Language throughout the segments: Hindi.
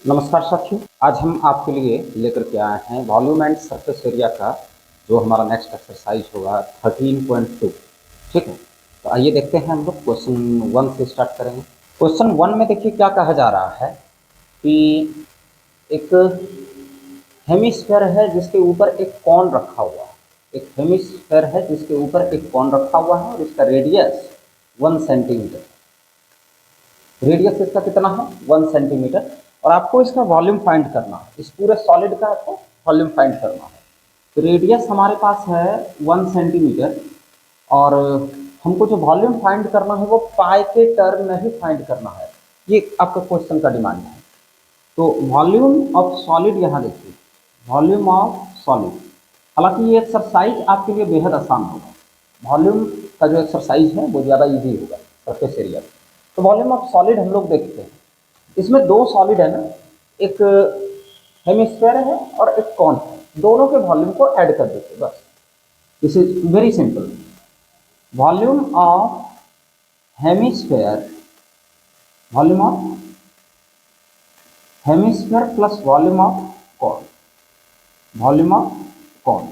नमस्कार साथियों, आज हम आपके लिए लेकर के आए हैं वॉल्यूम एंड सरफेस एरिया का जो हमारा नेक्स्ट एक्सरसाइज होगा 13.2। ठीक है, तो आइए देखते हैं हम लोग क्वेश्चन 1 से स्टार्ट करेंगे। क्वेश्चन 1 में देखिए क्या कहा जा रहा है कि एक हेमिस्फेयर है जिसके ऊपर एक कॉन रखा हुआ है। एक हेमिस्फेयर है जिसके ऊपर एक कॉन रखा हुआ है और इसका रेडियस 1 सेंटीमीटर। रेडियस इसका कितना है 1 सेंटीमीटर और आपको इसका वॉल्यूम फाइंड करना है। इस पूरे सॉलिड का आपको वॉल्यूम फाइंड करना है। तो रेडियस हमारे पास है 1 सेंटीमीटर और हमको जो वॉल्यूम फाइंड करना है वो पाई के टर्म में ही फाइंड करना है। ये आपका क्वेश्चन का डिमांड है। तो वॉल्यूम ऑफ सॉलिड यहाँ देखिए, वॉल्यूम ऑफ सॉलिड। हालांकि ये एक्सरसाइज आपके लिए बेहद आसान होगा। वॉल्यूम का जो एक्सरसाइज है वो ज़्यादा इजी होगा सरफेस एरिया। तो वॉल्यूम ऑफ सॉलिड हम लोग देखते हैं। इसमें दो सॉलिड है ना, एक हेमिस्फेयर है और एक कॉन है। दोनों के वॉल्यूम को ऐड कर देते हैं बस। This is very simple. Volume of hemisphere, volume of hemisphere plus volume of cone, volume of cone.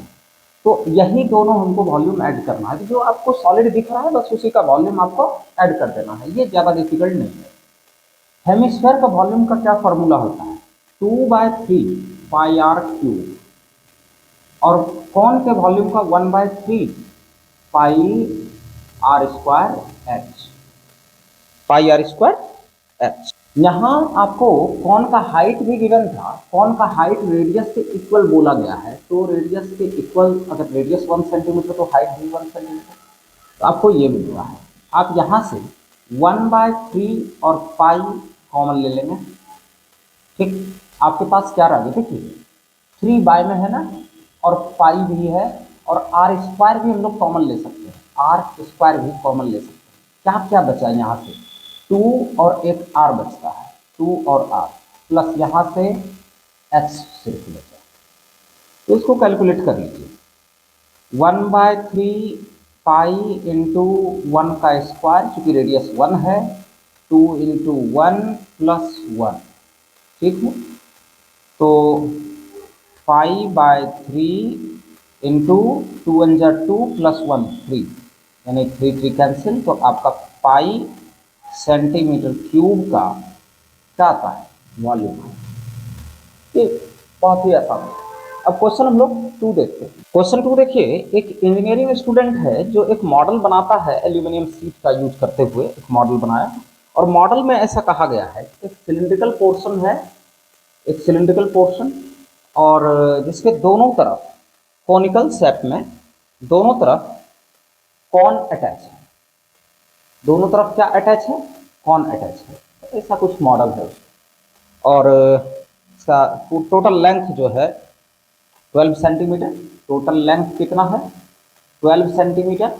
तो यही दोनों हमको वॉल्यूम ऐड करना है। जो आपको सॉलिड दिख रहा है बस उसी का वॉल्यूम आपको ऐड कर देना है। ये ज़्यादा डिफिकल्ट नहीं है। हेमिस्फेयर का वॉल्यूम का क्या फॉर्मूला होता है 2/3 पाई आर क्यूब और कॉन के वॉल्यूम का 1/3 pi r square h, pi r square h. यहाँ आपको कॉन का हाइट भी गिवन था। कॉन का हाइट रेडियस के इक्वल बोला गया है। तो रेडियस के इक्वल, अगर रेडियस 1 सेंटीमीटर तो हाइट भी 1 सेंटीमीटर। तो आपको ये मिल रहा है। आप यहाँ से 1/3 और पाई कॉमन ले लेंगे। ठीक, आपके पास क्या रह गया देखिए 3 बाय में है ना और पाई भी है और आर स्क्वायर भी हम लोग कॉमन ले सकते हैं। आर स्क्वायर भी कॉमन ले सकते हैं। क्या क्या बचा यहाँ से 2 और एक आर बचता है, 2 और आर प्लस यहाँ से एच सिर्फ बचा। तो इसको कैलकुलेट कर लीजिए। 1/3 पाई इंटू 1 का स्क्वायर, चूंकि रेडियस 1 है, 2 इंटू 1 प्लस 1। ठीक है, तो पाई/3 इंटू 2 वन जा 2 प्लस 1 3, यानी 3 कैंसिल। तो आपका पाई सेंटीमीटर क्यूब का क्या आता है वॉल्यूम है। ये बहुत ही आसान है। अब क्वेश्चन हम लोग 2 देखते हैं। क्वेश्चन 2 देखिए, एक इंजीनियरिंग स्टूडेंट है जो एक मॉडल बनाता है एल्यूमिनियम शीट का यूज करते हुए। एक मॉडल बनाया और मॉडल में ऐसा कहा गया है एक सिलिंड्रिकल पोर्शन है, एक सिलिंड्रिकल पोर्शन और जिसके दोनों तरफ कोनिकल शेप में दोनों तरफ कॉन अटैच है। दोनों तरफ क्या अटैच है, कॉन अटैच है। ऐसा कुछ मॉडल है और इसका टोटल लेंथ जो है 12 सेंटीमीटर। टोटल लेंथ कितना है 12 सेंटीमीटर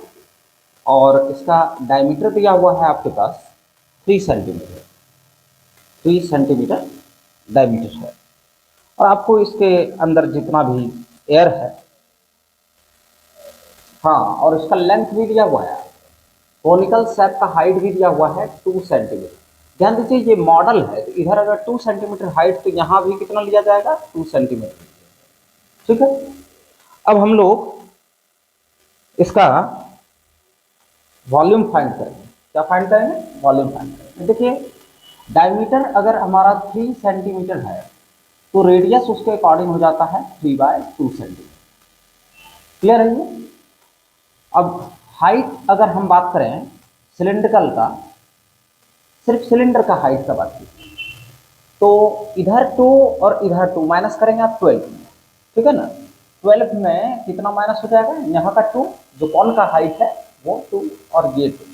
और इसका डायमीटर दिया हुआ है आपके पास 3 सेंटीमीटर। 3 सेंटीमीटर डायमीटर है और आपको इसके अंदर जितना भी एयर है, हाँ, और इसका लेंथ भी दिया हुआ है। कोनिकल शेप का हाइट भी दिया हुआ है 2 सेंटीमीटर। ध्यान दीजिए ये मॉडल है तो इधर अगर 2 सेंटीमीटर हाइट तो यहाँ भी कितना लिया जाएगा 2 सेंटीमीटर। ठीक है, अब हम लोग इसका वॉल्यूम फाइंड करेंगे। क्या फाइंड करेंगे, वॉल्यूम फाइंड करेंगे। देखिए डायमीटर अगर हमारा 3 सेंटीमीटर है तो रेडियस उसके अकॉर्डिंग हो जाता है 3/2 सेंटीमीटर। क्लियर है ये। अब हाइट अगर हम बात करें सिलिंड्रिकल का, सिर्फ सिलेंडर का हाइट का बात कीजिए तो इधर 2 और इधर 2 माइनस करेंगे आप 12 में। ठीक है ना, 12 में कितना माइनस हो जाएगा, यहाँ का 2 जो कौन का हाइट है वो 2 और ये 2,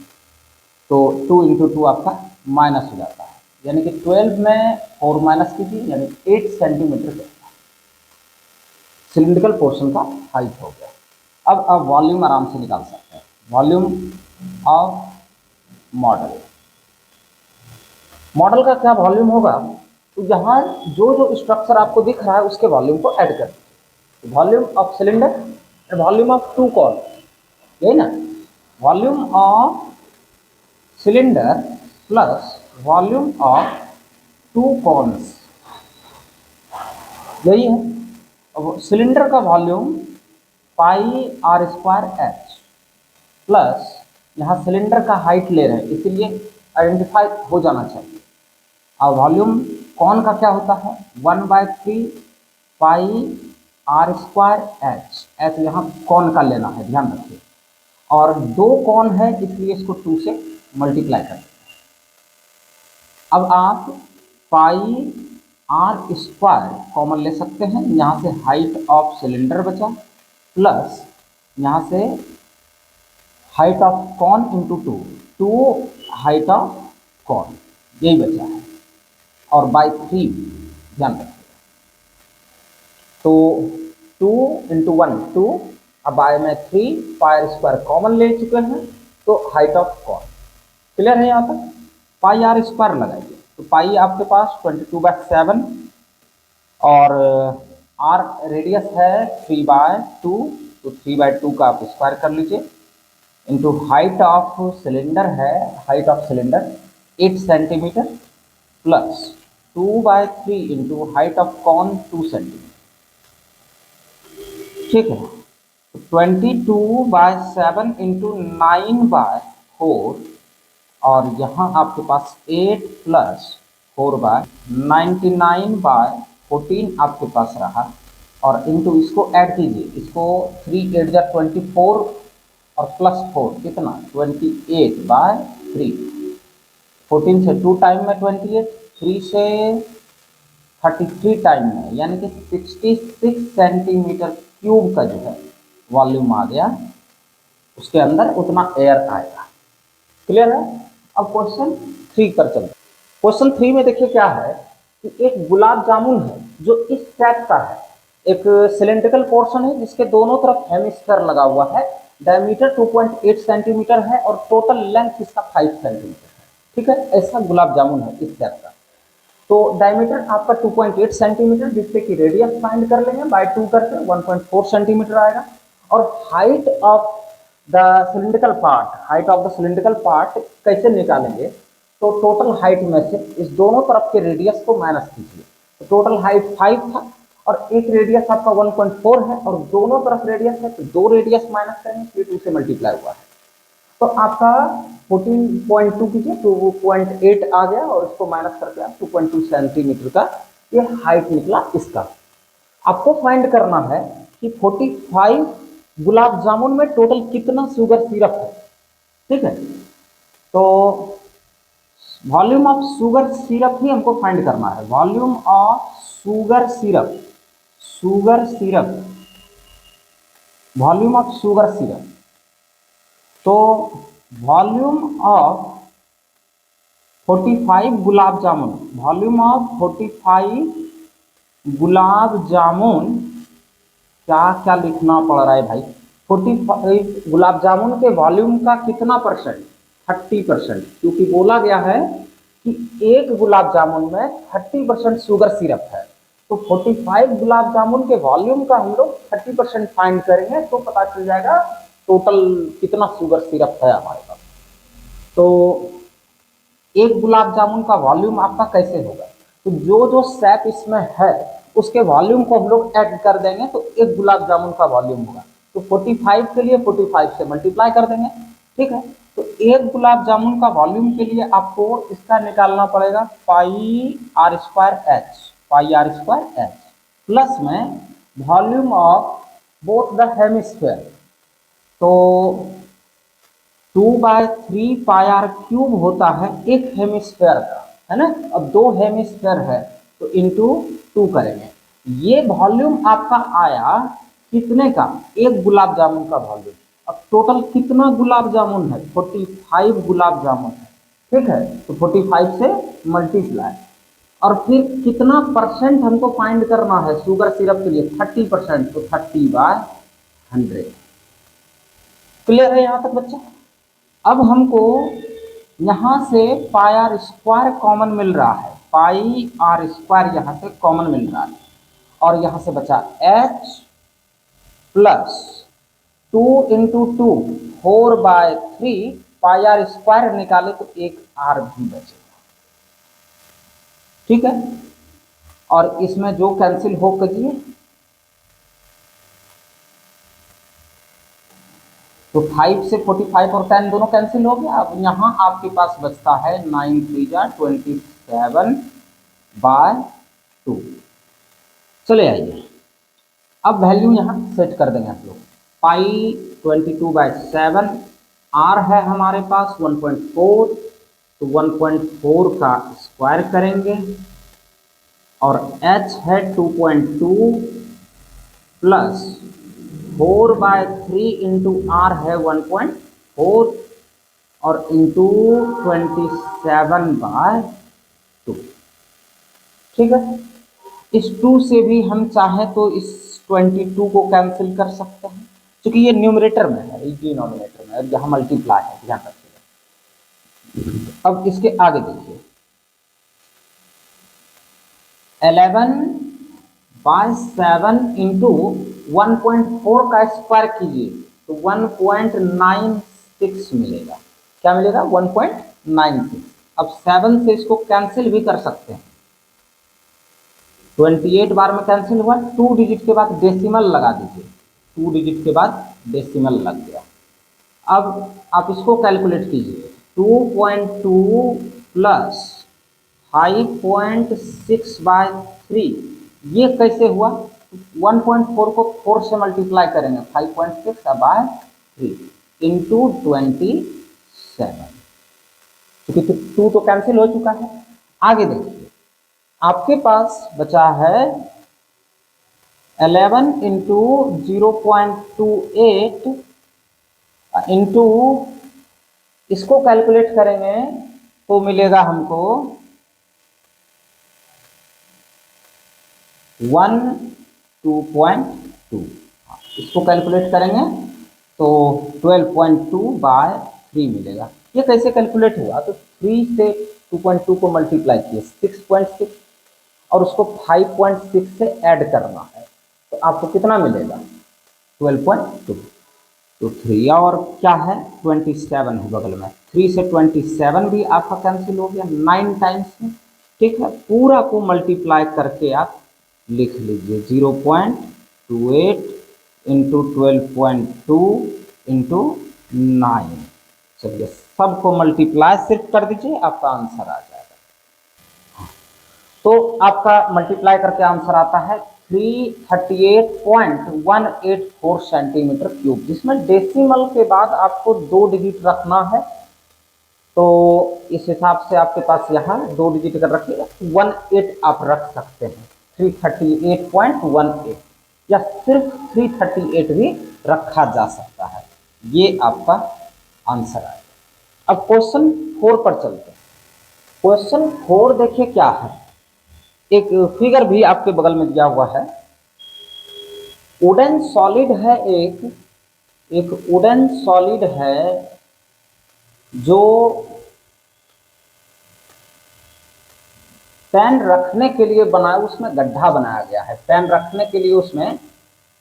तो 2 इंटू 2 आपका माइनस हो जाता है। यानी कि 12 में 4 माइनस कीजिए यानी 8 सेंटीमीटर सिलिंड्रिकल पोर्शन का हाइट हो गया। अब आप वॉल्यूम आराम से निकाल सकते हैं। वॉल्यूम ऑफ मॉडल, मॉडल का क्या वॉल्यूम होगा, तो यहाँ जो जो स्ट्रक्चर आपको दिख रहा है उसके वॉल्यूम को ऐड कर दीजिए। Volume of cylinder and volume of 2 cone, यही ना, volume of cylinder plus volume of 2 cones यही है। अब सिलेंडर का volume pi r square h plus, यहाँ सिलेंडर का हाइट ले रहे हैं इसलिए आइडेंटिफाई हो जाना चाहिए। और वॉल्यूम कौन का क्या होता है, 1/3 pi r square H, H यहाँ कौन का लेना है ध्यान रखिए, और दो कौन है इसलिए इसको 2 से मल्टीप्लाई कर दें। अब आप पाई आर स्क्वायर कॉमन ले सकते हैं, यहाँ से हाइट ऑफ सिलेंडर बचा प्लस यहाँ से height of cone into 2 height of cone, यही बचा है, और बाई 3 ध्यान रखिए। तो 2 इंटू 1 2, अब बाय में 3 पाई स्क्वायर कॉमन ले चुके हैं तो हाइट ऑफ कॉन क्लियर है। यहाँ तक पाई आर स्क्वायर लगाइए तो पाई आपके पास 22/7 और आर रेडियस है 3/2, तो 3/2 का आप स्क्वायर कर लीजिए इंटू हाइट ऑफ सिलेंडर है, height of cylinder 8 centimetre plus 2/3 into height of cone 2 centimetre, ठीक है। 22/7 इंटू 9/4 और यहाँ आपके पास 8 प्लस 4/99/14 आपके पास रहा, और इंटू इसको ऐड कीजिए, इसको 3 8 जा 24 और प्लस 4 कितना 28/3, 14 से 2 टाइम में 28, 3 से 33 टाइम में, यानी कि 66 सेंटीमीटर क्यूब का जो है वॉल्यूम आ गया, उसके अंदर उतना एयर आएगा। क्लियर है। अब क्वेश्चन 3 पर चलते। क्वेश्चन 3 में देखिए क्या है कि एक गुलाब जामुन है जो इस टाइप का है, एक सिलेंड्रिकल पोर्शन है जिसके दोनों तरफ हेमिस्फीयर लगा हुआ है, डायमीटर 2.8 सेंटीमीटर है और टोटल लेंथ इसका 5 सेंटीमीटर है, ठीक है। ऐसा गुलाब जामुन है इस टाइप का। तो डायमीटर आपका 2.8 सेंटीमीटर, जिससे कि रेडियस फाइंड कर लेंगे बाय 2 करके 1.4 सेंटीमीटर आएगा, और height of the cylindrical part, height of the cylindrical part कैसे निकालेंगे, तो टोटल हाइट में से इस दोनों तरफ के रेडियस को माइनस कीजिए, तो टोटल हाइट 5 था और एक रेडियस आपका 1.4 है और दोनों तरफ रेडियस है, तो 2 रेडियस माइनस करेंगे, 2 से मल्टीप्लाई हुआ है, तो आपका 14.2 कीजिए 2.8 आ गया, और इसको माइनस करके आप 2.2 सेंटीमीटर का ये हाइट निकला इसका। आपको फाइंड करना है कि 45 गुलाब जामुन में टोटल कितना शुगर सिरप है, ठीक है। तो वॉल्यूम ऑफ शुगर सिरप ही हमको फाइंड करना है, volume of sugar syrup, sugar syrup, volume of sugar syrup. तो volume of 45 gulab jamun, volume of 45 gulab jamun, क्या क्या लिखना पड़ रहा है भाई, 45 गुलाब जामुन के वॉल्यूम का कितना परसेंट, 30%, क्योंकि बोला गया है कि एक गुलाब जामुन में 30% शुगर सिरप है, तो 45 गुलाब जामुन के वॉल्यूम का हम लोग 30% फाइंड करेंगे तो पता चल जाएगा टोटल कितना शुगर सिरप है हमारे पास। तो एक गुलाब जामुन का वॉल्यूम आपका कैसे होगा, तो जो जो शेप इसमें है उसके वॉल्यूम को हम लोग ऐड कर देंगे तो एक गुलाब जामुन का वॉल्यूम होगा, तो 45 के लिए 45 से मल्टीप्लाई कर देंगे, ठीक है। तो एक गुलाब जामुन का वॉल्यूम के लिए आपको इसका निकालना पड़ेगा pi r square h, pi r square h plus में volume of both the hemisphere, तो 2/3 पाई आर क्यूब होता है एक हेमिस्फीयर का, है ना। अब 2 हेमिस्फीयर है तो इंटू 2 करेंगे, ये वॉल्यूम आपका आया कितने का, एक गुलाब जामुन का वॉल्यूम। अब टोटल कितना गुलाब जामुन है, 45 गुलाब जामुन है, ठीक है, तो 45 से मल्टीप्लाई, और फिर कितना परसेंट हमको फाइंड करना है शुगर सिरप के लिए, 30%, तो 30/100। क्लियर है यहाँ तक बच्चा। अब हमको यहाँ से पाई आर स्क्वायर कॉमन मिल रहा है, पाई आर स्क्वायर यहाँ से कॉमन मिल रहा है, और यहाँ से बचा h plus 2 into 2 4/3 pi r square निकाले तो एक आर भी बचेगा, ठीक है। और इसमें जो कैंसिल हो कीजिए तो 5 से 45 और 10 दोनों कैंसिल हो गया। अब यहाँ आपके पास बचता है 9 3 जा 27/2। चले आइए, अब वैल्यू यहाँ सेट कर देंगे आप लोग। पाई 22/7, आर है हमारे पास 1.4, तो 1.4 का स्क्वायर करेंगे और एच है 2.2 प्लस 4/3 इंटू आर है 1.4 और इंटू 27/2। ठीक है, इस 2 से भी हम चाहें तो इस 22 को कैंसिल कर सकते हैं, क्योंकि ये न्यूमरेटर में है, डिनोमिनेटर में, यहाँ मल्टीप्लाई है, ध्यान रखिएगा। अब इसके आगे देखिए, 11/7 इंटू 1.4 का स्क्वायर कीजिए तो 1.96 मिलेगा। क्या मिलेगा? 1.96। अब 7 से इसको कैंसिल भी कर सकते हैं, 28 बार में कैंसिल हुआ, 2 डिजिट के बाद डेसिमल लगा दीजिए, 2 डिजिट के बाद डेसिमल लग गया। अब आप इसको कैलकुलेट कीजिए, 2.2 प्लस 5.6/3, ये कैसे हुआ? 1.4 को 4 से मल्टीप्लाई करेंगे, 5.6/3 इंटू 27, क्योंकि 2 तो कैंसिल हो चुका है। आगे देखिए, आपके पास बचा है 11 इंटू 0.28 इंटू, इसको कैलकुलेट करेंगे तो मिलेगा हमको 2.2। इसको कैलकुलेट करेंगे तो 12.2/3 मिलेगा। ये कैसे कैलकुलेट हुआ? तो 3 से 2.2 को मल्टीप्लाई किए 6.6 और उसको 5.6 से ऐड करना है, तो आपको कितना मिलेगा? 12.2। तो 3 और क्या है? 27 है बगल में, 3 से 27 भी आपका कैंसिल हो गया 9 टाइम्स में। ठीक है, पूरा को मल्टीप्लाई करके आप लिख लीजिए 0.28 इंटू 12.2 इंटू 9। चलिए, सबको मल्टीप्लाई सिर्फ कर दीजिए, आपका आंसर आ जाएगा। तो आपका मल्टीप्लाई करके आंसर आता है 338.184 सेंटीमीटर क्यूब, जिसमें डेसिमल के बाद आपको 2 डिजिट रखना है। तो इस हिसाब से आपके पास यहाँ 2 डिजिट अगर रखिएगा 18 आप रख सकते हैं, 338.18 या सिर्फ 338 भी रखा जा सकता है। ये आपका आंसर आएगा। अब क्वेश्चन 4 पर चलते हैं। क्वेश्चन 4 देखिए क्या है, एक फिगर भी आपके बगल में दिया हुआ है। वुडन सॉलिड है, एक वुडन सॉलिड है जो पेन रखने के लिए बनाया, उसमें गड्ढा बनाया गया है, पेन रखने के लिए उसमें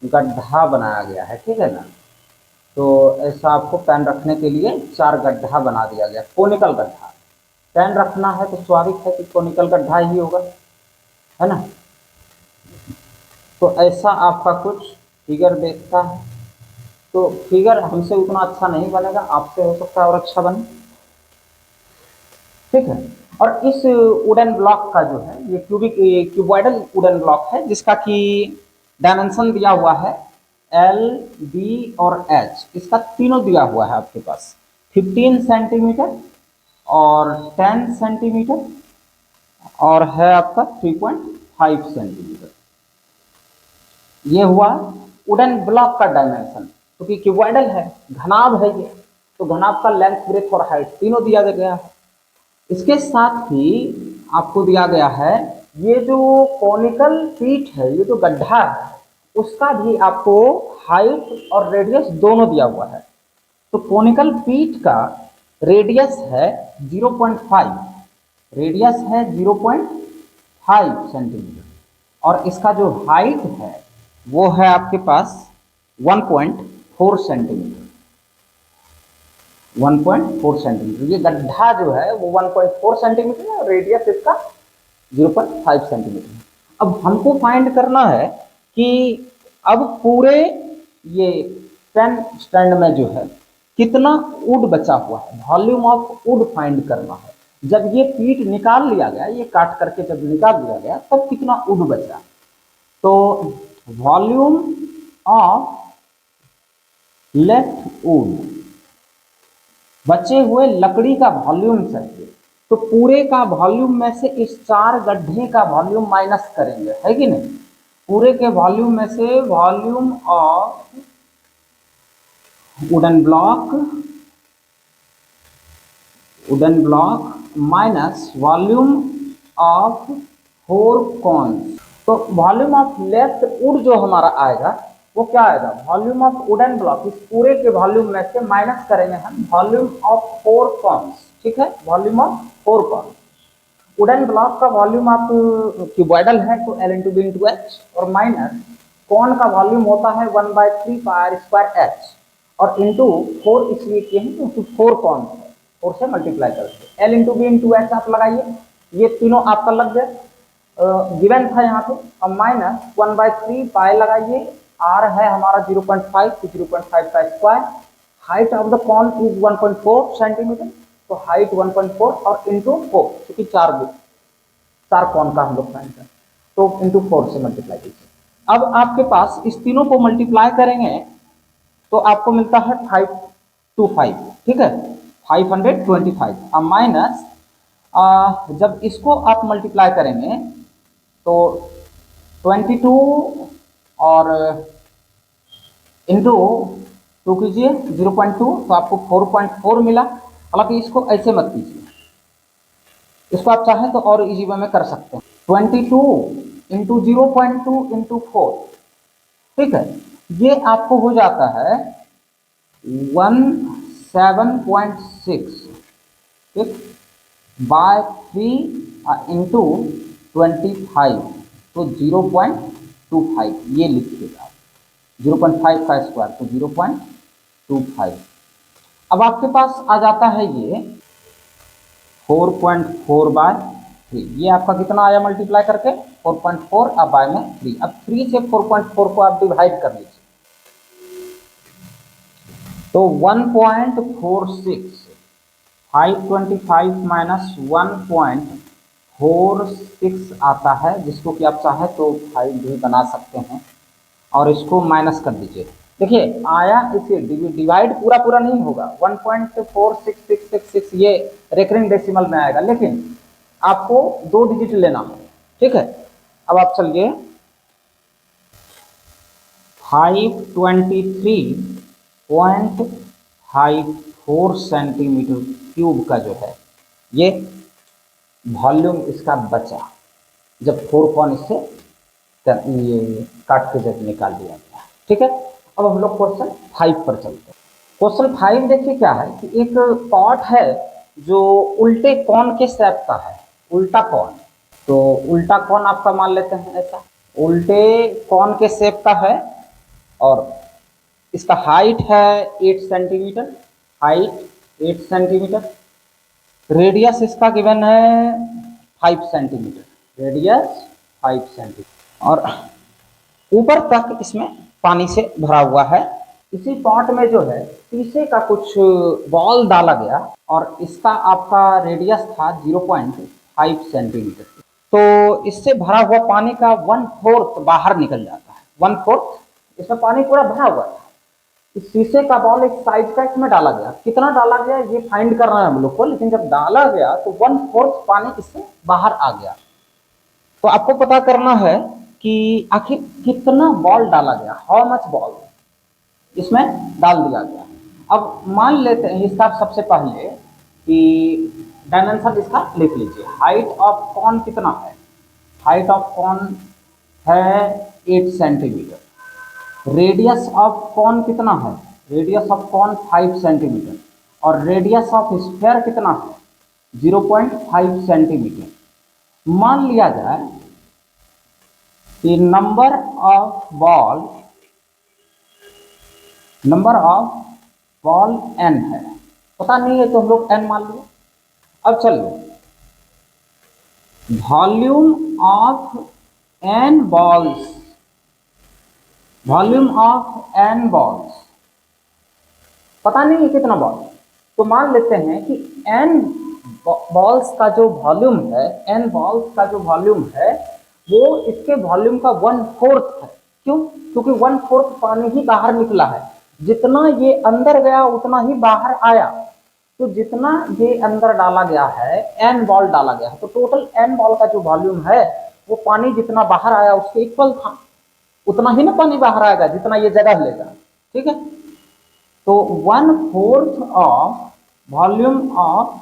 गड्ढा बनाया गया है। ठीक है ना, तो ऐसा आपको पेन रखने के लिए 4 गड्ढा बना दिया गया, कोनिकल गड्ढा। पेन रखना है तो स्वाभाविक है कि कोनिकल गड्ढा ही होगा, है ना। तो ऐसा आपका कुछ फिगर देखता है, तो फिगर हमसे उतना अच्छा नहीं बनेगा, आपसे हो सकता है और अच्छा बने। ठीक है, और इस वुडन ब्लॉक का जो है ये क्यूबॉइडल वुडन ब्लॉक है, जिसका कि डायमेंशन दिया हुआ है L, B और H, इसका तीनों दिया हुआ है आपके पास, 15 सेंटीमीटर और 10 सेंटीमीटर और है आपका 3.5 सेंटीमीटर। ये हुआ वुडन ब्लॉक का डायमेंशन, क्योंकि क्यूबॉइडल है, घनाभ है ये, तो घनाभ का लेंथ, ब्रेथ और हाइट तीनों दिया गया है। इसके साथ ही आपको दिया गया है ये जो कोनिकल पीठ है, ये जो गड्ढा है, उसका भी आपको हाइट और रेडियस दोनों दिया हुआ है। तो कोनिकल पीठ का रेडियस है 0.5, रेडियस है 0.5 सेंटीमीटर और इसका जो हाइट है वो है आपके पास 1.4 सेंटीमीटर, 1.4 सेंटीमीटर। ये गड्ढा जो है वो 1.4 सेंटीमीटर है और रेडियस इसका 0.5 सेंटीमीटर है। अब हमको फाइंड करना है कि अब पूरे ये 10 स्टैंड में जो है कितना वुड बचा हुआ है, वॉल्यूम ऑफ वुड फाइंड करना है। जब ये पीट निकाल लिया गया, ये काट करके जब निकाल लिया गया तब कितना वुड बचा। तो वॉल्यूम ऑफ लेफ्ट वुड, बचे हुए लकड़ी का वॉल्यूम चाहिए। तो पूरे का वॉल्यूम में से इस 4 गड्ढे का वॉल्यूम माइनस करेंगे, है कि नहीं। पूरे के वॉल्यूम में से volume of wooden block minus volume of 4 cons. तो वॉल्यूम ऑफ लेफ्ट वुड जो हमारा आएगा वो क्या आएगा, वॉल्यूम ऑफ वुडन ब्लॉक, इस पूरे के वॉल्यूम में से माइनस करेंगे हम वॉल्यूम ऑफ 4 कॉन्स। ठीक है, volume of 4 cones. Wooden block का वॉल्यूम आप क्यूबॉइडल है तो L into B into H, और माइनस कॉन का वॉल्यूम होता है 1/3 पाई स्क्वायर एच, और इंटू 4 इसलिए किए हैं क्योंकि 4 कॉन है, 4 से मल्टीप्लाई करके L into B into H आप लगाइए, ये तीनों आपका लग गया, गिवन था यहाँ पे। अब माइनस 1/3 पाई लगाइए, आर है हमारा 0.5, तो 0.5 का square, height of the cone is 1.4 centimetre, तो हाइट 1.4 और इंटू 4, क्योंकि 4 कॉन का हम लोग फाइंड करें, तो इंटू 4 से मल्टीप्लाई कीजिए। अब आपके पास इस तीनों को मल्टीप्लाई करेंगे तो आपको मिलता है 525, ठीक है, 525। अब माइनस जब इसको आप मल्टीप्लाई करेंगे तो 22 और इंटू 2 कीजिए 0.2, तो आपको 4.4 मिला। हालांकि इसको ऐसे मत कीजिए, इसको आप चाहें तो और इजी वे में कर सकते हैं। 22 इंटू 0.2 इंटू 4, ठीक है, ये आपको हो जाता है 17.6, ठीक, बाय 3 इंटू 25, तो 0.25 ये लिखिएगा, 0.5 का स्क्वायर तो 0.25। अब आपके पास आ जाता है ये 4.4/3, ये आपका कितना आया मल्टीप्लाई करके 4.4, अब बाय में 3। अब 3 से 4.4 को आप डिवाइड कर लीजिए तो 1.46, 525 माइनस 1.46 आता है, जिसको कि आप चाहे तो 5 भी बना सकते हैं, और इसको माइनस कर दीजिए। देखिए आया, इसे डिवाइड पूरा नहीं होगा, 1.46666 ये रेकरिंग डेसिमल में आएगा, लेकिन आपको 2 डिजिट लेना है, ठीक है। अब आप चलिए 523.54 सेंटीमीटर क्यूब का जो है ये वॉल्यूम इसका बचा, जब 4 कॉन इससे ये काट के जब निकाल दिया गया, ठीक है। अब हम लोग क्वेश्चन 5 पर चलते हैं। क्वेश्चन 5 देखिए क्या है कि एक पॉट है जो उल्टे कॉन के शेप का है, उल्टा कॉन, तो उल्टा कॉन आपका मान लेते हैं ऐसा, उल्टे कॉन के शेप का है, और इसका हाइट है 8 सेंटीमीटर, हाइट 8 सेंटीमीटर, रेडियस इसका गिवन है 5 सेंटीमीटर, रेडियस 5 सेंटीमीटर, और ऊपर तक इसमें पानी से भरा हुआ है। इसी पॉट में जो है शीशे का कुछ बॉल डाला गया, और इसका आपका रेडियस था 0.5 सेंटीमीटर, तो इससे भरा हुआ पानी का 1/4 बाहर निकल जाता है, 1/4 इसमें पानी पूरा भरा हुआ था। इस शीशे का बॉल एक साइज का इसमें डाला गया, कितना डाला गया ये फाइंड करना है हम लोग को, लेकिन जब डाला गया तो 1/4 पानी इससे बाहर आ गया। तो आपको पता करना है कि आखिर कितना बॉल डाला गया, हाउ मच बॉल इसमें डाल दिया गया। अब मान लेते हैं इसका सबसे पहले कि डायमेंशन इसका लिख लीजिए, हाइट ऑफ कॉन कितना है, हाइट ऑफ कॉन है 8 सेंटीमीटर, रेडियस ऑफ कॉन कितना है, रेडियस ऑफ कॉन 5 सेंटीमीटर, और रेडियस ऑफ स्फीयर कितना है 0.5 सेंटीमीटर। मान लिया जाए कि नंबर ऑफ बॉल n है, पता नहीं है तो हम लोग n मान लिया। अब चलिए volume of n balls, volume of n balls, पता नहीं है कितना बॉल, तो मान लेते हैं कि n बॉल्स का जो वॉल्यूम है, n बॉल्स का जो वॉल्यूम है वो इसके वॉल्यूम का 1/4 है। क्यों? क्योंकि 1/4 पानी ही बाहर निकला है, जितना ये अंदर गया उतना ही बाहर आया। तो जितना ये अंदर डाला गया है, n बॉल डाला गया है, तो टोटल n बॉल का जो वॉल्यूम है वो पानी जितना बाहर आया उसके इक्वल था। उतना ही ना पानी बाहर आएगा जितना ये जगह लेगा। ठीक है, तो 1/4 ऑफ वॉल्यूम ऑफ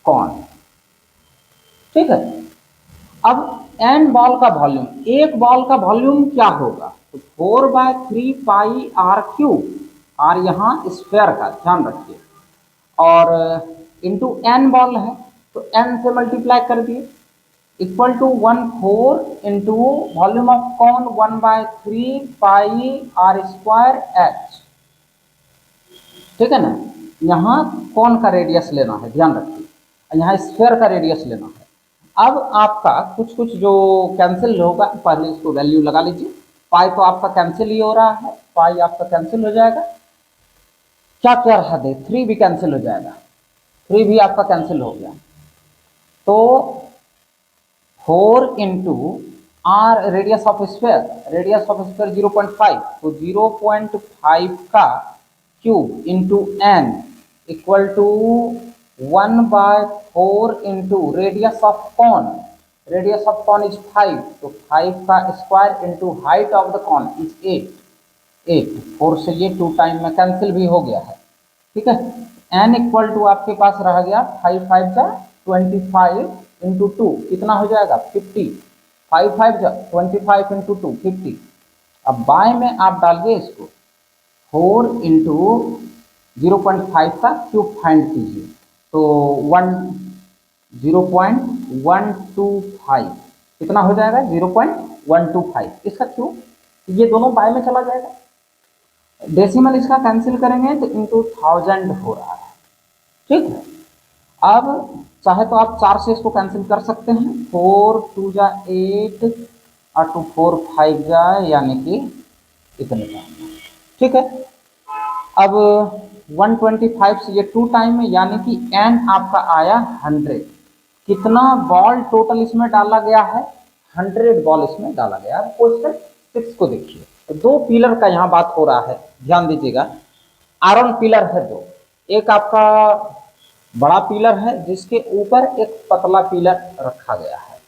कॉन। ठीक है, अब n बॉल का वॉल्यूम, एक बॉल का वॉल्यूम क्या होगा, तो 4/3πr³, r यहाँ स्क्वायर का ध्यान रखिए, और इंटू n बॉल है तो n से मल्टीप्लाई कर दिए, equal to 1/4 into volume of cone 1/3πr²h। ठीक है ना, यहाँ कॉन का रेडियस लेना है, ध्यान रखिए, यहाँ स्फीयर का रेडियस लेना है। अब आपका कुछ कुछ जो कैंसिल होगा, पहले इसको वैल्यू लगा लीजिए। पाई तो आपका कैंसिल ही हो रहा है, पाई आपका कैंसिल हो जाएगा। क्या क्या रहा दे, 3 भी कैंसिल हो जाएगा, 3 भी आपका कैंसिल हो गया। तो 4 into r radius of sphere, radius of sphere 0.5, तो 0.5 का cube into n equal to 1/4 into radius of cone, radius of cone is 5, तो 5 का square into height of the cone is 8। 4 से ये 2 टाइम में कैंसिल भी हो गया है। ठीक है, n इक्वल टू आपके पास रह गया 5 5 जा 25 इंटू 2, कितना हो जाएगा 50, 5 5 जा 25 इंटू 2 50। अब बाय में आप डालिए इसको, 4 इंटू 0.5 का क्यूब फाइंड कीजिए, तो 0.125 कितना हो जाएगा 0.125, इसका क्यूब, ये दोनों बाय में चला जाएगा। डेसिमल इसका कैंसिल करेंगे तो इंटू 1000 हो रहा है। ठीक है, अब चाहे तो आप 4 से इसको कैंसिल कर सकते हैं, 4 2 जा 8 और 2 4 5 जा, यानी कि इतने का। ठीक है, अब 125 से ये 2 टाइम में, यानी कि n आपका आया 100। कितना बॉल टोटल इसमें डाला गया है, 100 बॉल इसमें डाला गया है। क्वेश्चन 6 को देखिए, तो 2 पिलर का यहाँ बात हो रहा है, ध्यान दीजिएगा। आयरन पिलर है दो, एक आपका बड़ा पिलर है जिसके ऊपर एक पतला पिलर रखा गया है।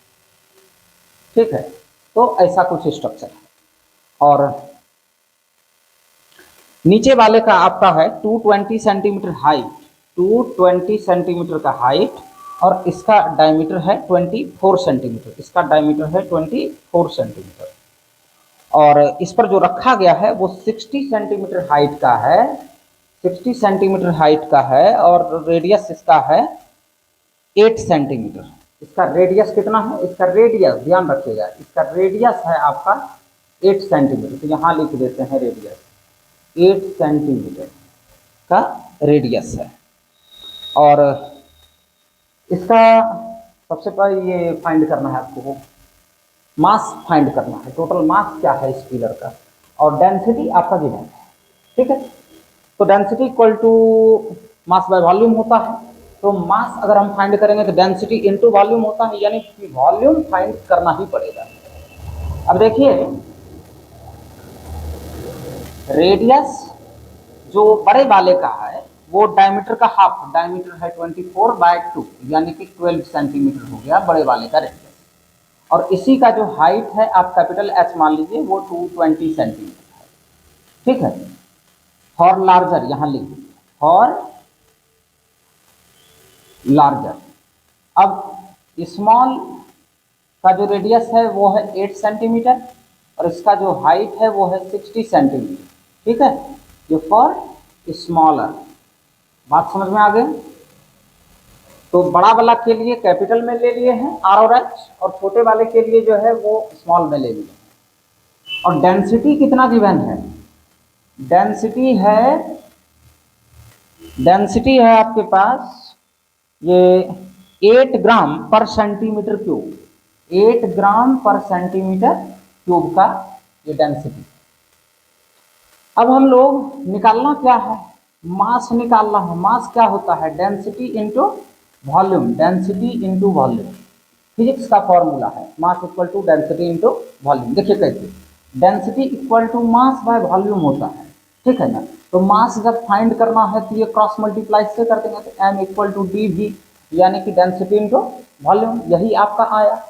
ठीक है, तो ऐसा कुछ स्ट्रक्चर है, और नीचे वाले का आपका है 220 सेंटीमीटर हाइट, 220 सेंटीमीटर का हाइट, और इसका डायमीटर है 24 सेंटीमीटर, इसका डायमीटर है 24 सेंटीमीटर, और इस पर जो रखा गया है वो 60 सेंटीमीटर हाइट का है, 60 सेंटीमीटर हाइट का है, और रेडियस इसका है 8 सेंटीमीटर। इसका रेडियस कितना है, इसका रेडियस ध्यान रखिएगा, इसका रेडियस है आपका 8 सेंटीमीटर, तो यहाँ लिख देते हैं रेडियस 8 सेंटीमीटर का रेडियस है। और इसका सबसे पहले ये फाइंड करना है आपको, मास फाइंड करना है, टोटल मास क्या है इस पिलर का, और डेंसिटी आपका गिवन है। ठीक है, तो density equal to mass by volume होता है, तो मास अगर हम फाइंड करेंगे तो डेंसिटी इनटू वॉल्यूम होता है, यानी कि वॉल्यूम फाइंड करना ही पड़ेगा। अब देखिए, रेडियस जो बड़े वाले का है वो डायमीटर का हाफ, डायमीटर है 24/2, यानी कि 12 सेंटीमीटर हो गया बड़े वाले का रेडियस, और इसी का जो हाइट है आप कैपिटल एच मान लीजिए, वो 220 सेंटीमीटर है। ठीक है, फॉर लार्जर यहाँ लिख दीजिए, फॉर लार्जर। अब स्मॉल का जो रेडियस है वो है 8 सेंटीमीटर, और इसका जो हाइट है वो है 60 सेंटीमीटर। ठीक है, ये फॉर स्मॉलर, बात समझ में आ गई। तो बड़ा वाला के लिए कैपिटल में ले लिए हैं आर और एच, और छोटे वाले के लिए जो है वो स्मॉल में ले लिए। और डेंसिटी कितना गिवन है, डेंसिटी है आपके पास ये 8 ग्राम पर सेंटीमीटर क्यूब, 8 ग्राम पर सेंटीमीटर क्यूब का ये डेंसिटी। अब हम लोग निकालना क्या है, मास निकालना है। मास क्या होता है, density into volume, density into volume. Physics का फॉर्मूला है mass equal to density into volume. देखिए कैसे, density equal to mass by volume होता है, ठीक है ना। तो मास जब फाइंड करना है तो ये क्रॉस मल्टीप्लाई से कर देंगे, तो m equal to D V, यानी कि डेंसिटी इंटू वॉल्यूम, यही आपका आया।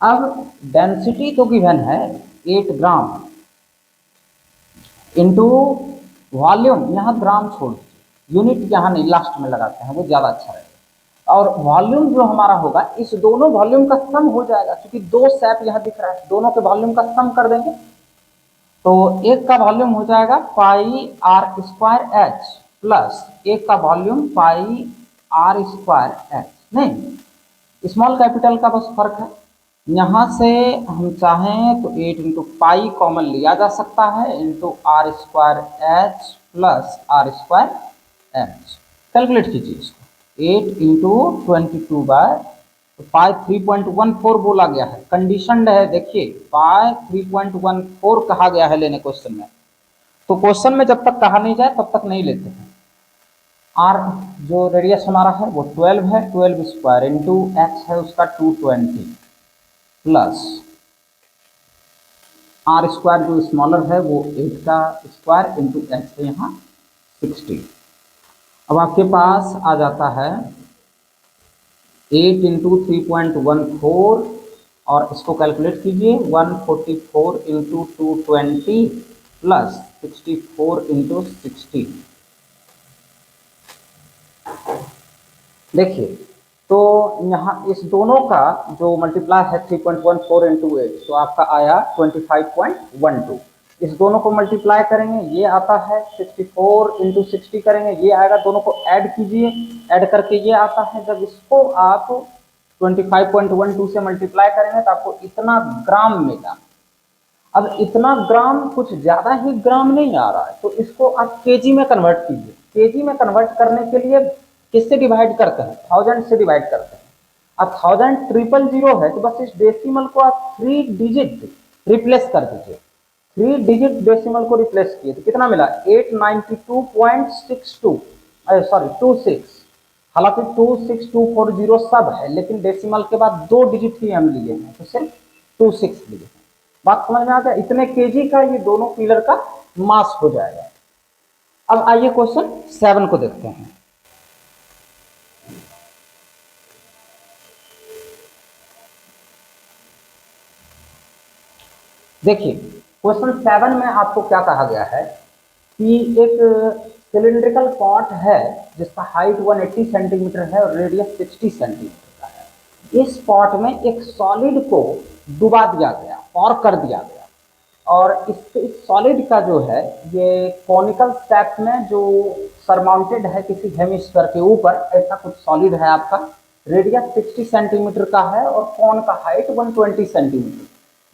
अब डेंसिटी तो गिवन है 8 ग्राम इंटू वॉल्यूम, यहाँ ग्राम छोड़ दीजिए, यूनिट यहाँ नहीं, लास्ट में लगाते हैं, वो ज़्यादा अच्छा रहेगा। और वॉल्यूम जो हमारा होगा, इस दोनों वॉल्यूम का सम हो जाएगा, क्योंकि दो शेप यहाँ दिख रहा है, दोनों के वॉल्यूम का सम कर देंगे। तो एक का वॉल्यूम हो जाएगा pi r square h, plus एक का volume pi r square h. नहीं, स्मॉल कैपिटल का बस फर्क है। यहाँ से हम चाहें तो 8 इंटू पाई कॉमन लिया जा सकता है, into r square h plus r square h. Calculate कीजिए इसको, 8 इंटू 22 बाय पाई 3.14 बोला गया है, कंडीशनड है। देखिए पाई 3.14 कहा गया है लेने क्वेश्चन में, तो क्वेश्चन में जब तक कहा नहीं जाए तब तक नहीं लेते हैं। आर जो रेडियस हमारा है वो 12 है, 12 स्क्वायर इंटू एच है उसका 220 प्लस आर स्क्वायर जो स्मॉलर है वो 8 का स्क्वायर इंटू एच है यहाँ 60। अब आपके पास आ जाता है 8 इंटू 3.14, और इसको कैलकुलेट कीजिए 144 इंटू 220 प्लस 64 इंटू 60। देखिए तो यहाँ इस दोनों का जो मल्टीप्लाई है 3.14 इंटू 8, तो आपका आया 25.12। इस दोनों को मल्टीप्लाई करेंगे, ये आता है 64 इंटू 60 करेंगे, ये आएगा, दोनों को ऐड कीजिए, ऐड करके ये आता है। जब इसको आप 25.12 से मल्टीप्लाई करेंगे तो आपको इतना ग्राम मिला। अब इतना ग्राम कुछ ज्यादा ही ग्राम नहीं आ रहा है, तो इसको आप केजी में कन्वर्ट कीजिए। केजी में कन्वर्ट करने के लिए किससे डिवाइड करते हैं, 1000 से डिवाइड करते हैं। अब 1000 है तो बस इस डेसिमल को आप 3 डिजिट रिप्लेस कर दीजिए। 3 डिजिट डेसिमल को रिप्लेस किए तो कितना मिला, 892.62, सॉरी 26। हालांकि 26240 सब है, लेकिन डेसिमल के बाद 2 डिजिट ही हम लिए हैं, तो सिर्फ 26 लिए हैं। बात समझ में आ गया, इतने केजी का ये दोनों पिलर का मास हो जाएगा। अब आइए क्वेश्चन 7 को देखते हैं। देखिए क्वेश्चन 7 में आपको क्या कहा गया है कि एक सिलिंड्रिकल पॉट है जिसका हाइट 180 सेंटीमीटर है और रेडियस 60 सेंटीमीटर का है। इस पॉट में एक सॉलिड को डुबा दिया गया और कर दिया गया, और इस सॉलिड का जो है ये कॉनिकल शेप में जो सरमाउंटेड है किसी हेमिस्फीयर के ऊपर, ऐसा कुछ सॉलिड है आपका। रेडियस 60 सेंटीमीटर का है और कॉन का हाइट 120 सेंटीमीटर।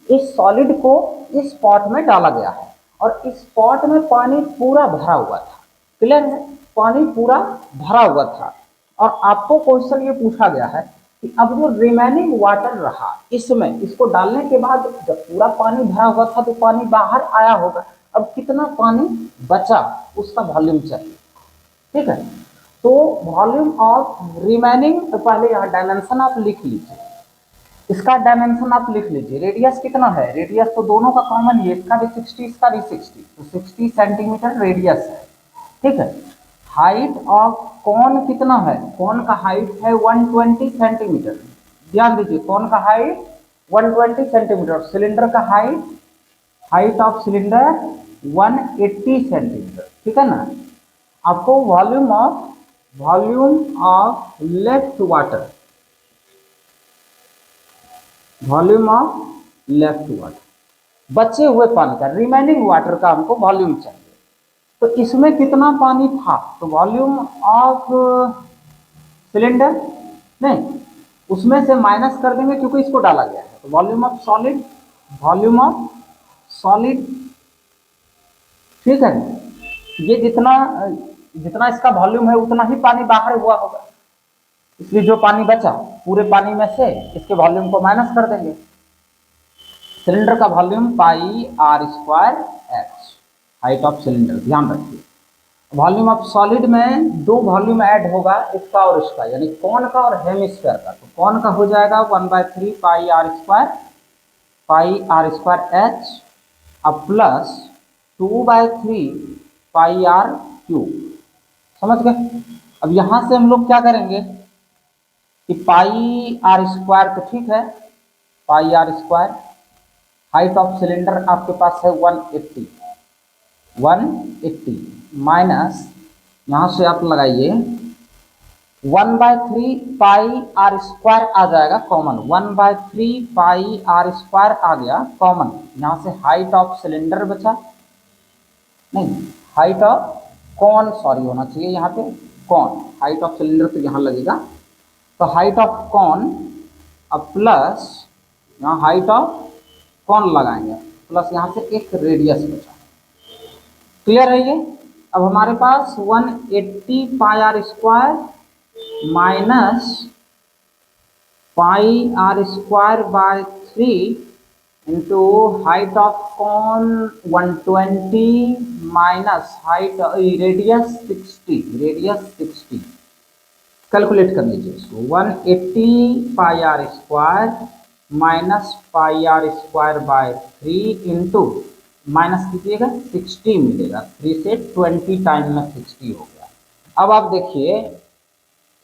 इस सॉलिड को इस पॉट में डाला गया है और इस पॉट में पानी पूरा भरा हुआ था। क्लियर है, पानी पूरा भरा हुआ था। और आपको क्वेश्चन ये पूछा गया है कि अब जो रिमेनिंग वाटर रहा इसमें, इसको डालने के बाद जब पूरा पानी भरा हुआ था तो पानी बाहर आया होगा, अब कितना पानी बचा उसका वॉल्यूम चाहिए। ठीक है, तो वॉल्यूम ऑफ रिमेनिंग, तो पहले यहाँ डायमेंशन आप लिख लीजिए, इसका डायमेंशन आप लिख लीजिए। रेडियस कितना है, रेडियस तो दोनों का कॉमन है, इसका भी 60 इसका भी 60, तो 60 सेंटीमीटर रेडियस है। ठीक है, हाइट ऑफ कॉन कितना है, कॉन का हाइट है 120 सेंटीमीटर। ध्यान दीजिए, कॉन का हाइट 120 सेंटीमीटर, सिलेंडर का हाइट ऑफ सिलेंडर 180 सेंटीमीटर। ठीक है ना। आपको volume of left water, volume of left water, बचे हुए पानी का, रिमेनिंग वाटर का हमको वॉल्यूम चाहिए। तो इसमें कितना पानी था, तो वॉल्यूम ऑफ सिलेंडर नहीं, उसमें से माइनस कर देंगे क्योंकि इसको डाला गया है। तो volume of solid, volume of solid, ठीक है, ये जितना जितना इसका वॉल्यूम है उतना ही पानी बाहर हुआ होगा। इसलिए जो पानी बचा पूरे पानी में से इसके वॉल्यूम को माइनस कर देंगे। सिलेंडर का volume pi r square h, height of cylinder, ध्यान रखिए। वॉल्यूम ऑफ सॉलिड में दो वॉल्यूम ऐड होगा, इसका और इसका, यानी कौन का और हेमिस्फीयर का। तो कौन का हो जाएगा 1/3 पाई आर स्क्वायर एच अब प्लस 2/3 पाई आर क्यूब। समझ गए। अब यहां से हम लोग क्या करेंगे कि पाई आर स्क्वायर तो ठीक है, pi r square, height of cylinder आपके पास है 180 माइनस, यहां से आप लगाइए 1/3 पाई आर स्क्वायर आ जाएगा कॉमन, 1/3 पाई आर स्क्वायर आ गया कॉमन। यहां से हाइट ऑफ सिलेंडर बचा, नहीं हाइट ऑफ कॉन, सॉरी होना चाहिए यहाँ पे कॉन, हाइट ऑफ सिलेंडर तो यहाँ लगेगा। तो हाइट ऑफ कॉन अब प्लस यहाँ हाइट ऑफ कॉन लगाएंगे, प्लस यहाँ से एक रेडियस बचा। क्लियर है ये। अब हमारे पास 180 pi r square minus pi r square by 3 into height of cone 120 minus height radius 60 calculate कर लीजिए इसको। 180 pi r square minus pi r square by 3 into minus कीजिएगा 60 मिलेगा, 3 से 20 टाइम में 60 हो गया। अब आप देखिए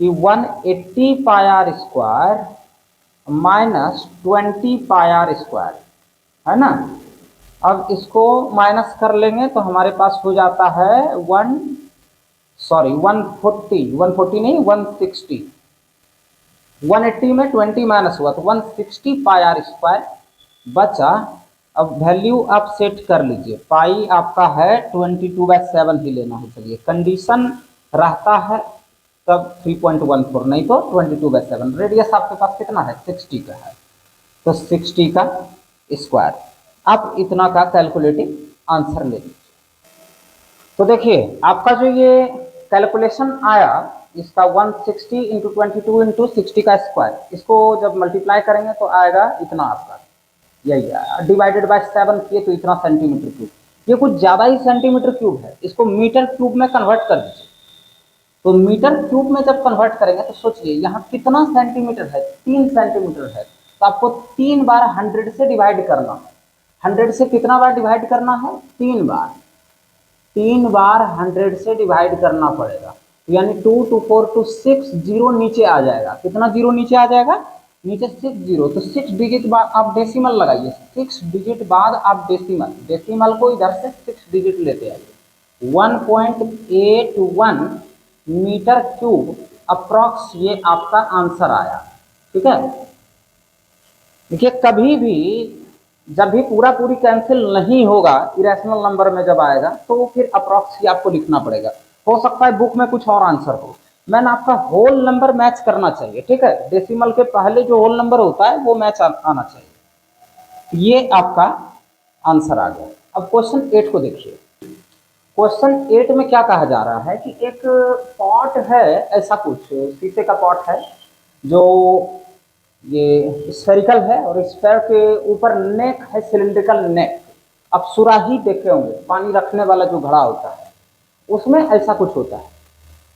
कि 180 pi r square minus 20 pi r square है ना। अब इसको माइनस कर लेंगे तो हमारे पास हो जाता है 140 नहीं 160, 180 में 20 माइनस हुआ तो 160 पाई आर स्क्वायर बचा। अब वैल्यू आप सेट कर लीजिए, पाई आपका है 22/7 ही लेना है। चलिए कंडीशन रहता है तब 3.14, नहीं तो 22/7। रेडियस आपके पास कितना है 60 का है, तो 60 का स्क्वायर। आप इतना का कैलकुलेटिंग आंसर ले लीजिए। तो देखिए आपका जो ये कैलकुलेशन आया इसका 160 इंटू 22 इंटू 60 का स्क्वायर, इसको जब मल्टीप्लाई करेंगे तो आएगा इतना आपका, यही डिवाइडेड बाय 7 किए तो इतना सेंटीमीटर क्यूब। ये कुछ ज़्यादा ही सेंटीमीटर क्यूब है, इसको मीटर क्यूब में कन्वर्ट कर दीजिए। तो मीटर क्यूब में जब कन्वर्ट करेंगे तो सोचिए यहाँ कितना सेंटीमीटर है, 3 सेंटीमीटर है। तो आपको 3 बार 100 से डिवाइड करना है। 100 से कितना बार डिवाइड करना है 3 बार, 3 बार 100 से डिवाइड करना पड़ेगा। तो यानी 2 2 4 2 6 जीरो नीचे आ जाएगा। कितना जीरो नीचे आ जाएगा, नीचे 6 जीरो। तो 6 डिजिट बाद आप डेसिमल लगाइए, 6 डिजिट बाद आप डेसिमल, डेसिमल को इधर से 6 डिजिट लेते आइए। 1.81 मीटर क्यूब अप्रॉक्स ये आपका आंसर आया। ठीक है। देखिए कभी भी जब भी पूरा पूरी कैंसिल नहीं होगा इरेशनल नंबर में जब आएगा तो फिर अप्रॉक्स ही आपको लिखना पड़ेगा। हो सकता है बुक में कुछ और आंसर हो, मैंने आपका होल नंबर मैच करना चाहिए। ठीक है, डेसिमल के पहले जो होल नंबर होता है वो मैच आना चाहिए। ये आपका आंसर आ गया। अब क्वेश्चन 8 को देखिए। क्वेश्चन 8 में क्या कहा जा रहा है कि एक पॉट है, ऐसा कुछ शीशे का पॉट है जो ये स्फेरिकल है और स्फेयर के ऊपर नेक है, सिलिंड्रिकल नेक। अब सुराही देखे होंगे, पानी रखने वाला जो घड़ा होता है उसमें ऐसा कुछ होता है।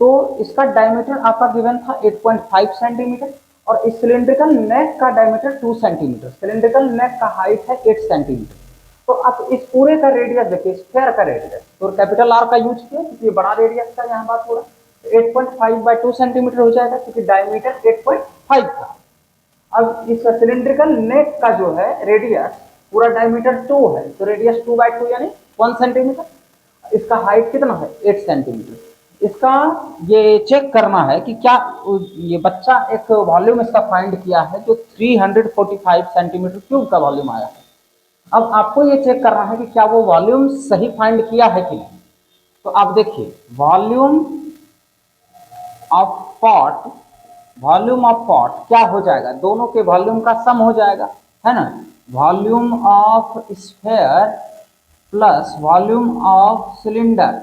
तो इसका डायमीटर आपका गिवन था 8.5 सेंटीमीटर और इस सिलिंड्रिकल नेक का डायमीटर 2 सेंटीमीटर। सिलिंड्रिकल नेक का हाइट है 8 सेंटीमीटर। तो आप इस पूरे का रेडियस देखिए, स्फेयर का रेडियस, तो कैपिटल आर का यूज किया क्योंकि बड़ा रेडियस का यहाँ बात हो रहा है। 8.5/2 सेंटीमीटर हो जाएगा क्योंकि डायमीटर 8.5 था। अब इस सिलिंड्रिकल नेक का जो है रेडियस पूरा डायमीटर 2 है, तो रेडियस 2/2 यानी 1 सेंटीमीटर। इसका हाइट कितना है 8 सेंटीमीटर। इसका ये चेक करना है कि क्या ये बच्चा एक वॉल्यूम इसका फाइंड किया है जो 345 सेंटीमीटर क्यूब का वॉल्यूम आया है। अब आपको ये चेक करना है कि क्या वो वॉल्यूम सही फाइंड किया है कि नहीं। तो आप देखिए volume of pot, volume of pot क्या हो जाएगा, दोनों के वॉल्यूम का सम हो जाएगा, है ना। Volume of sphere plus volume of cylinder,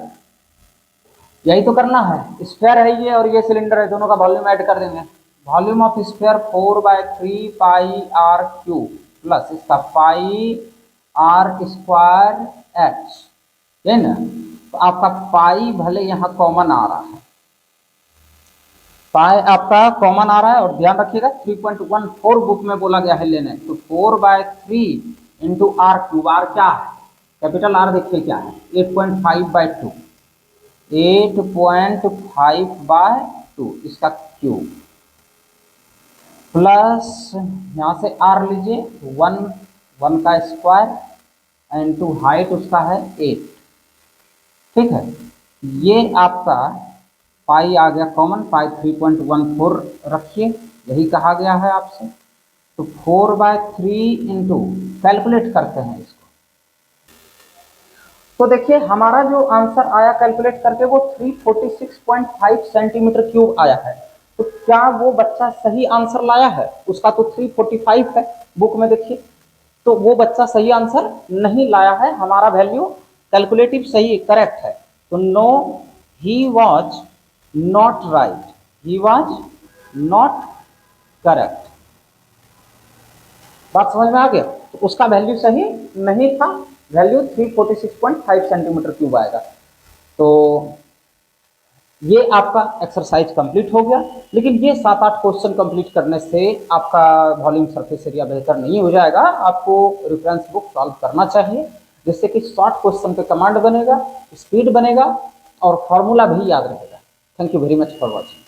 यही तो करना है। स्फेयर है ये और ये सिलेंडर है, दोनों का वॉल्यूम ऐड कर देंगे। Volume of sphere 4/3 pi r cube plus इसका पाई आर स्क्वायर एच, है ना। तो आपका पाई भले यहाँ कॉमन आ रहा है, पाई आपका कॉमन आ रहा है, और ध्यान रखिएगा 3.14 बुक में बोला गया है लेने, तो 4/3 इंटू आर क्यूब। आर क्या है, कैपिटल आर देखिए क्या है, 8.5/2, 8.5/2 इसका क्यूब, प्लस यहाँ से आर लीजिए 1 का स्क्वायर इंटू हाइट उसका है 8, ठीक है। ये आपका पाई आ गया कॉमन, पाई 3.14 रखिए, यही कहा गया है आपसे। तो 4/3 इंटू, कैलकुलेट करते हैं इसको, तो देखिए हमारा जो आंसर आया कैलकुलेट करके वो 346.5 सेंटीमीटर क्यूब आया है। तो क्या वो बच्चा सही आंसर लाया है, उसका तो 345 है बुक में देखिए, तो वो बच्चा सही आंसर नहीं लाया है, हमारा वैल्यू कैलकुलेटिव सही करेक्ट है। तो no, he was not right, he was not correct. बात समझ में आ गया, तो उसका वैल्यू सही नहीं था, वैल्यू 346.5 सेंटीमीटर क्यूब आएगा। तो ये आपका एक्सरसाइज कंप्लीट हो गया, लेकिन ये 7-8 क्वेश्चन कंप्लीट करने से आपका वॉल्यूम सरफेस एरिया बेहतर नहीं हो जाएगा, आपको रेफरेंस बुक सॉल्व करना चाहिए, जिससे कि शॉर्ट क्वेश्चन पे कमांड बनेगा, स्पीड बनेगा और फॉर्मूला भी याद रहेगा। Thank you very much for watching.